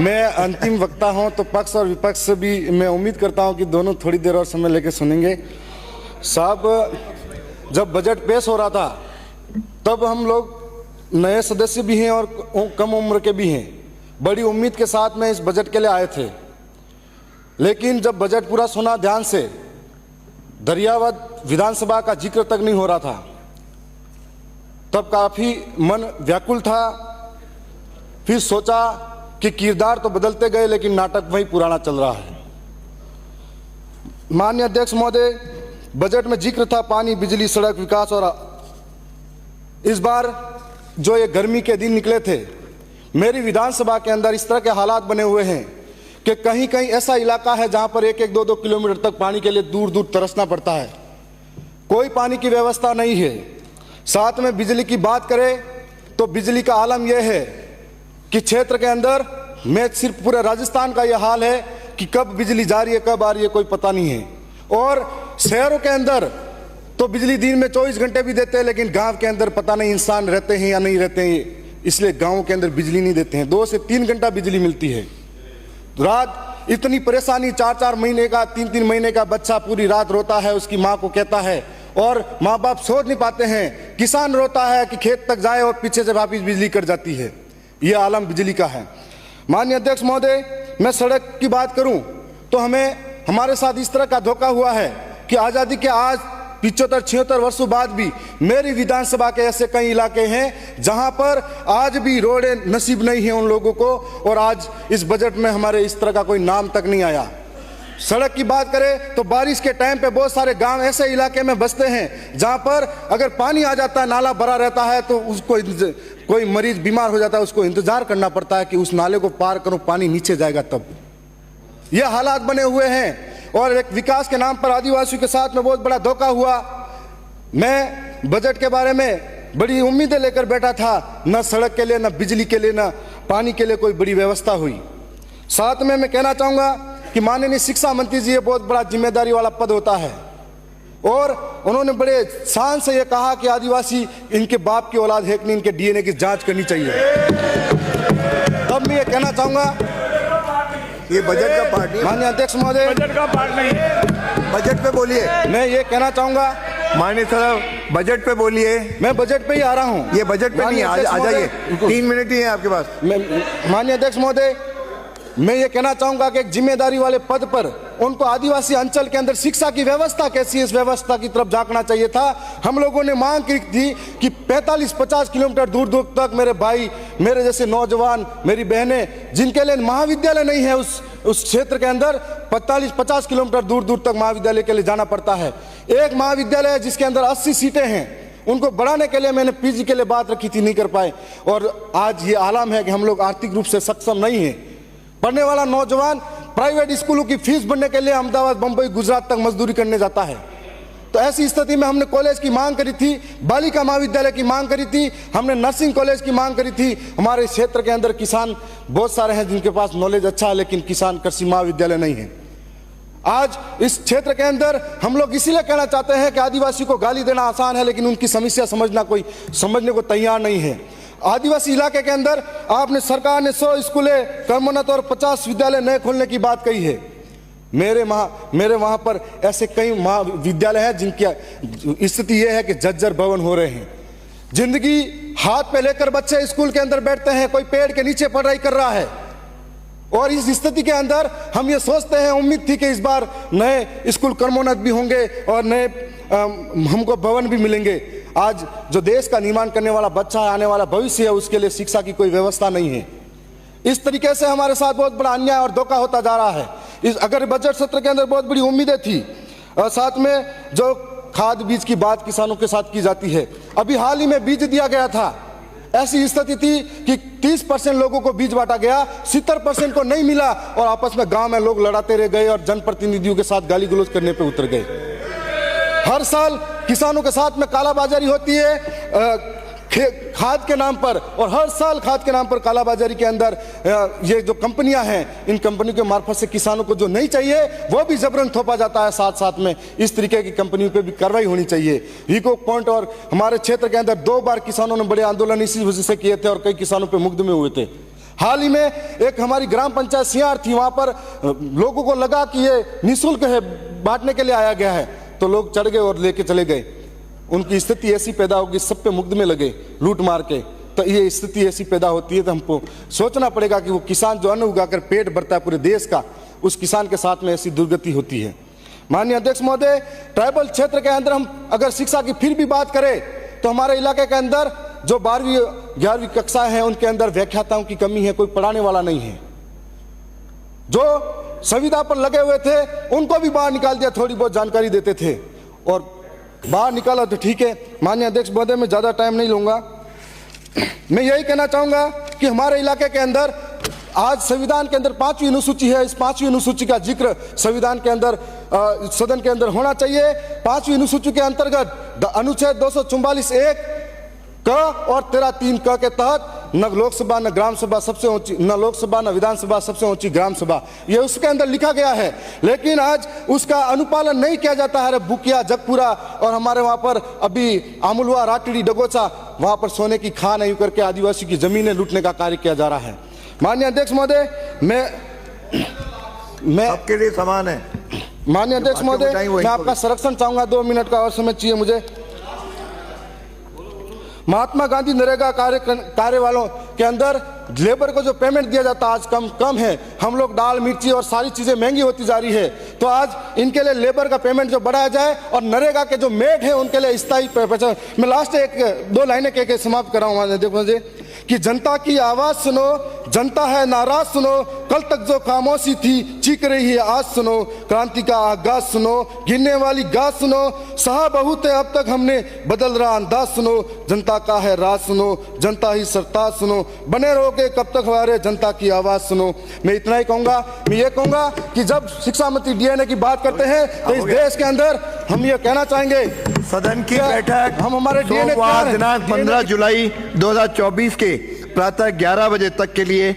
मैं अंतिम वक्ता हूं, तो पक्ष और विपक्ष से भी मैं उम्मीद करता हूं कि दोनों थोड़ी देर और समय लेकर सुनेंगे। साहब, जब बजट पेश हो रहा था तब हम लोग नए सदस्य भी हैं और कम उम्र के भी हैं, बड़ी उम्मीद के साथ में इस बजट के लिए आए थे। लेकिन जब बजट पूरा सुना ध्यान से, दरियावद विधानसभा का जिक्र तक नहीं हो रहा था, तब काफ़ी मन व्याकुल था। फिर सोचा कि किरदार तो बदलते गए लेकिन नाटक वही पुराना चल रहा है। माननीय अध्यक्ष महोदय, बजट में जिक्र था पानी, बिजली, सड़क, विकास, और इस बार जो ये गर्मी के दिन निकले थे, मेरी विधानसभा के अंदर इस तरह के हालात बने हुए हैं कि कहीं कहीं ऐसा इलाका है जहां पर 1-1, 2-2 किलोमीटर तक पानी के लिए दूर दूर तरसना पड़ता है। कोई पानी की व्यवस्था नहीं है। साथ में बिजली की बात करें तो बिजली का आलम यह है कि क्षेत्र के अंदर में सिर्फ पूरे राजस्थान का यह हाल है कि कब बिजली जा रही है, कब आ रही है, कोई पता नहीं है। और शहरों के अंदर तो बिजली दिन में 24 घंटे भी देते हैं, लेकिन गांव के अंदर पता नहीं इंसान रहते हैं या नहीं रहते हैं, इसलिए गांवों के अंदर बिजली नहीं देते हैं। 2 से 3 घंटा बिजली मिलती है। रात इतनी परेशानी, 4-4 महीने का, 3-3 महीने का बच्चा पूरी रात रोता है, उसकी माँ को कहता है, और माँ बाप सोच नहीं पाते हैं। किसान रोता है कि खेत तक जाए और पीछे से वापिस बिजली कट जाती है। यह आलम बिजली का है। माननीय अध्यक्ष महोदय, मैं सड़क की बात करूं तो हमारे साथ इस तरह का धोखा हुआ है कि आज़ादी के आज 75-76 वर्षों बाद भी मेरी विधानसभा के ऐसे कई इलाके हैं जहां पर आज भी रोडें नसीब नहीं है उन लोगों को, और आज इस बजट में हमारे इस तरह का कोई नाम तक नहीं आया। सड़क की बात करें तो बारिश के टाइम पे बहुत सारे गांव ऐसे इलाके में बसते हैं जहां पर अगर पानी आ जाता है, नाला भरा रहता है, तो उसको कोई मरीज बीमार हो जाता है, उसको इंतजार करना पड़ता है कि उस नाले को पार करो, पानी नीचे जाएगा तब। ये हालात बने हुए हैं। और एक विकास के नाम पर आदिवासियों के साथ में बहुत बड़ा धोखा हुआ। मैं बजट के बारे में बड़ी उम्मीदें लेकर बैठा था, न सड़क के लिए, न बिजली के लिए, न पानी के लिए कोई बड़ी व्यवस्था हुई। साथ में मैं कहना चाहूंगा कि माननीय शिक्षा मंत्री जी, ये बहुत बड़ा जिम्मेदारी वाला पद होता है, और उन्होंने बड़े शान से ये कहा कि आदिवासी इनके बाप की औलाद है कि नहीं, इनके डीएनए की जांच करनी चाहिए। तब मैं ये कहना चाहूंगा, ये बजट का पार्ट नहीं। माननीय अध्यक्ष महोदय, बजट का पार्ट नहीं है। बजट पे बोलिए। मैं ये कहना चाहूंगा, माननीय साहब, बजट पे बोलिए। मैं बजट पे ही आ रहा हूँ। ये बजट पे नहीं, आ जाइए, 3 मिनट ही है आपके पास। माननीय अध्यक्ष महोदय, मैं ये कहना चाहूंगा कि एक जिम्मेदारी वाले पद पर उनको आदिवासी अंचल के अंदर शिक्षा की व्यवस्था कैसी है, इस व्यवस्था की तरफ झांकना चाहिए था। हम लोगों ने मांग की थी कि 45-50 किलोमीटर दूर दूर तक मेरे भाई, मेरे जैसे नौजवान, मेरी बहनें जिनके लिए महाविद्यालय नहीं है उस क्षेत्र के अंदर, 45-50 किलोमीटर दूर दूर तक महाविद्यालय के लिए जाना पड़ता है। एक महाविद्यालय है जिसके अंदर 80 सीटें हैं, उनको बढ़ाने के लिए मैंने पीजी के लिए बात रखी थी, नहीं कर पाए। और आज ये आलम है कि हम लोग आर्थिक रूप से सक्षम नहीं है। पढ़ने वाला नौजवान प्राइवेट स्कूलों की फीस भरने के लिए अहमदाबाद, बंबई, गुजरात तक मजदूरी करने जाता है। तो ऐसी स्थिति में हमने कॉलेज की मांग करी थी, बालिका महाविद्यालय की मांग करी थी, हमने नर्सिंग कॉलेज की मांग करी थी। हमारे क्षेत्र के अंदर किसान बहुत सारे हैं जिनके पास नॉलेज अच्छा है, लेकिन किसान कृषि महाविद्यालय नहीं है। आज इस क्षेत्र के अंदर हम लोग इसीलिए कहना चाहते हैं कि आदिवासी को गाली देना आसान है, लेकिन उनकी समस्या समझने को तैयार नहीं है। आदिवासी इलाके के अंदर आपने, सरकार ने 100 स्कूलें, कर्मोन्नत और 50 विद्यालय नए खोलने की बात कही है। मेरे वहां पर ऐसे कई महाविद्यालय हैं जिनकी स्थिति यह है कि जर्जर भवन हो रहे हैं। जिंदगी हाथ पे लेकर बच्चे स्कूल के अंदर बैठते हैं, कोई पेड़ के नीचे पढ़ाई कर रहा है। और इस स्थिति के अंदर हम ये सोचते हैं, उम्मीद थी कि इस बार नए स्कूल कर्मोन्नत भी होंगे और नए हमको भवन भी मिलेंगे। आज जो देश का निर्माण करने वाला बच्चा है, आने वाला भविष्य है, उसके लिए शिक्षा की कोई व्यवस्था नहीं है। इस तरीके से हमारे साथ बहुत बड़ा अन्याय और धोखा होता जा रहा है। अगर बजट सत्र के अंदर बहुत बड़ी उम्मीदें थी, और साथ में जो खाद बीज की बात किसानों के साथ की जाती है, अभी हाल ही में बीज दिया गया था। ऐसी स्थिति थी कि 30% लोगों को बीज बांटा गया, 70% को नहीं मिला, और आपस में गांव में लोग लड़ाते रह गए और जनप्रतिनिधियों के साथ गाली गलौज करने पे उतर गए। हर साल किसानों के साथ में कालाबाजारी होती है खाद के नाम पर, और हर साल खाद के नाम पर कालाबाजारी के अंदर ये जो कंपनियां हैं, इन कंपनियों के मार्फत से किसानों को जो नहीं चाहिए वो भी जबरन थोपा जाता है। साथ साथ में इस तरीके की कंपनियों पे भी कार्रवाई होनी चाहिए। हीको पॉइंट और हमारे क्षेत्र के अंदर 2 बार किसानों ने बड़े आंदोलन इसी वजह से किए थे और कई किसानों पे मुकदमे हुए थे। हाल ही में एक हमारी ग्राम पंचायत सियार थी, वहां पर लोगों को लगा कि ये निःशुल्क है, बांटने के लिए आया गया है, तो लोग चढ़ गए और लेके चले गए। उनकी स्थिति ऐसी पैदा होगी, सब पे मुकदमे लगे लूट मार के। तो ये स्थिति ऐसी पैदा होती है, तो हमको सोचना पड़ेगा कि वो किसान जो अन्न उगाकर पेट भरता है पूरे देश का, उस किसान के साथ में ऐसी दुर्गति होती है। माननीय अध्यक्ष महोदय, ट्राइबल क्षेत्र के अंदर हम अगर शिक्षा की फिर भी बात करें तो हमारे इलाके के अंदर जो 12वीं 11वीं कक्षाएं हैं उनके अंदर व्याख्याताओं की कमी है, कोई पढ़ाने वाला नहीं है। जो संविदा पर लगे हुए थे उनको भी बाहर निकाल दिया, थोड़ी बहुत जानकारी देते थे और बाहर निकाला तो ठीक है। माननीय अध्यक्ष महोदय, मैं ज्यादा टाइम नहीं लूंगा, मैं यही कहना चाहूंगा कि हमारे इलाके के अंदर आज संविधान के अंदर 5वीं अनुसूची है, इस 5वीं अनुसूची का जिक्र संविधान के अंदर सदन के अंदर होना चाहिए। 5वीं अनुसूची के अंतर्गत अनुच्छेद 244(1) क और 13(3) क के तहत न लोकसभा न ग्राम सभा सबसे ऊंची, न लोकसभा न विधानसभा सबसे ऊंची ग्राम सभा, ये उसके अंदर लिखा गया है, लेकिन आज उसका अनुपालन नहीं किया जाता है। बुकिया, जगपुरा और हमारे वहां पर अभी आमुलवा, राटड़ी, डगोचा, वहां पर सोने की खान यूं करके आदिवासी की जमीनें लूटने का कार्य किया जा रहा है। माननीय अध्यक्ष महोदय, मैं सबके लिए समान है। माननीय अध्यक्ष महोदय, मैं आपका संरक्षण चाहूंगा, 2 मिनट का और समय चाहिए मुझे। महात्मा गांधी नरेगा कार्य वालों के अंदर लेबर को जो पेमेंट दिया जाता आज कम है। हम लोग दाल, मिर्ची और सारी चीजें महंगी होती जा रही है, तो आज इनके लिए लेबर का पेमेंट जो बढ़ाया जाए और नरेगा के जो मेड है उनके लिए स्थायी पहचान। मैं लास्ट 1-2 लाइनें कह के समाप्त कर रहा हूं। देखो मुझे कि जनता की आवाज सुनो, जनता है नाराज सुनो, कल तक जो खामोशी थी चीख रही है आज सुनो, क्रांति का आगाज सुनो, गिरने वाली गाज सुनो, सहा बहुत है अब तक हमने बदल रहा अंदाज सुनो, जनता का है राज सुनो, जनता ही सरताज सुनो, बने रहोगे कब तक हमारे जनता की आवाज सुनो। मैं इतना ही कहूंगा। मैं ये कहूंगा कि जब शिक्षा मंत्री डीएनए की बात करते हैं तो इस देश के अंदर हम ये कहना चाहेंगे, सदन की बैठक हम हमारे डीएनए सोमवार दिनांक 15 जुलाई 2024 के प्रातः 11 बजे तक के लिए